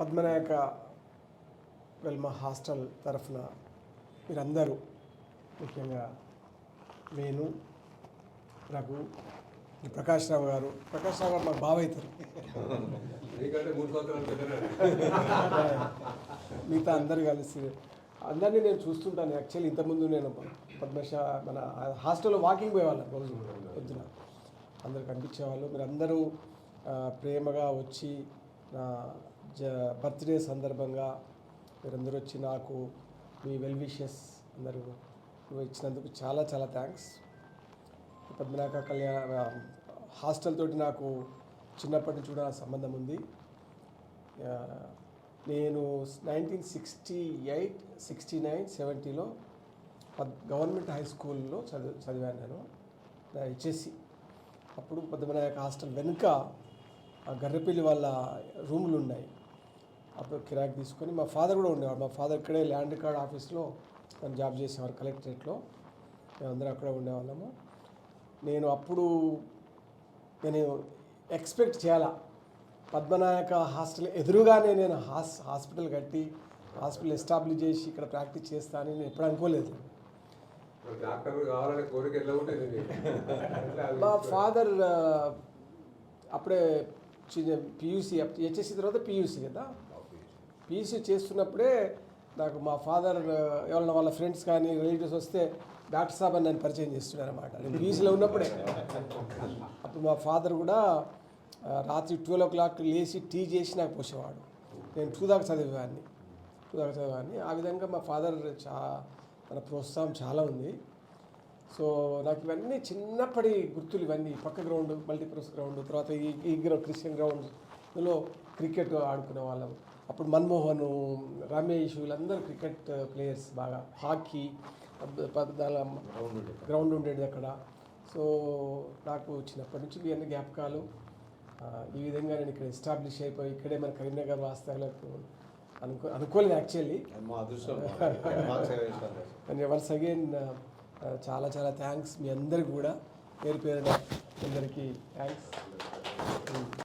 Padmanayaka Velma hostel తరఫున మీరందరూ ముఖ్యంగా వేణు, రఘు, ప్రకాష్ రావు గారు మాకు బావ అవుతారు. మిగతా అందరూ కలిసి అందరినీ నేను చూస్తుంటాను. యాక్చువల్లీ ఇంతకుముందు నేను మన హాస్టల్లో వాకింగ్ పోయేవాళ్ళం రోజు పొద్దున, అందరు కనిపించేవాళ్ళు. మీరు అందరూ ప్రేమగా వచ్చి నా బర్త్డే సందర్భంగా మీరందరూ వచ్చి నాకు మీ వెల్ విషెస్ అందరూ ఇచ్చినందుకు చాలా చాలా థ్యాంక్స్. పద్మనాయక కళ్యాణ హాస్టల్ తోటి నాకు చిన్నప్పటి నుంచి కూడా సంబంధం ఉంది. నేను 1968, 69, 70లో గవర్నమెంట్ హై స్కూల్లో చదివాను నేను హెచ్ఎస్సి. అప్పుడు పద్మనాయక హాస్టల్ వెనుక గర్రెపల్లి వాళ్ళ రూములు ఉన్నాయి. అప్పుడు కిరాకి తీసుకొని మా ఫాదర్ కూడా ఉండేవాడు. మా ఫాదర్ ఇక్కడే ల్యాండ్ రికార్డ్ ఆఫీస్లో తను జాబ్ చేసేవారు, కలెక్టరేట్లో. మేమందరం అక్కడే ఉండేవాళ్ళము. నేను ఎక్స్పెక్ట్ చేయాలా, పద్మనాయక హాస్టల్ ఎదురుగానే నేను హాస్పిటల్ కట్టి హాస్పిటల్ ఎస్టాబ్లిష్ చేసి ఇక్కడ ప్రాక్టీస్ చేస్తానని నేను ఎప్పుడు అనుకోలేదు. మా ఫాదర్ అప్పుడే పియూసీ, హెచ్ఎస్సి తర్వాత పియూసీ కదా, పియూసీ చేస్తున్నప్పుడే నాకు మా ఫాదర్ ఎవరైనా వాళ్ళ ఫ్రెండ్స్ కానీ రిలేటివ్స్ వస్తే డాక్టర్ సాబ్ అని నన్ను పరిచయం చేస్తున్నాను అన్నమాట. నేను పియూసీలో ఉన్నప్పుడే. అప్పుడు మా ఫాదర్ కూడా రాత్రి 12 o'clock లేచి టీ చేసి నాకు పోసేవాడు. నేను 2 దాకా చదివేవాడిని. ఆ విధంగా మా ఫాదర్ తన ప్రోత్సాహం చాలా ఉంది. సో నాకు ఇవన్నీ చిన్నప్పటి గుర్తులు, ఇవన్నీ పక్క గ్రౌండ్, మల్టీపర్పస్ గ్రౌండ్, తర్వాత ఈ క్రిస్టియన్ గ్రౌండ్లో క్రికెట్ ఆడుకునే వాళ్ళం. అప్పుడు మన్మోహన్, రమేష్ వీళ్ళందరూ క్రికెట్ ప్లేయర్స్ బాగా. హాకీ గ్రౌండ్ ఉండేది అక్కడ. సో నాకు చిన్నప్పటి నుంచి ఇవన్నీ జ్ఞాపకాలు. ఈ విధంగా నేను ఇక్కడ ఎస్టాబ్లిష్ అయిపోయి ఇక్కడే మన కరీంనగర్ వాస్తవాలకు అనుకోలేదు యాక్చువల్లీ. వన్స్ అగైన్ చాలా చాలా థ్యాంక్స్ మీ అందరికి కూడా, పేరు పేరున అందరికీ థ్యాంక్స్.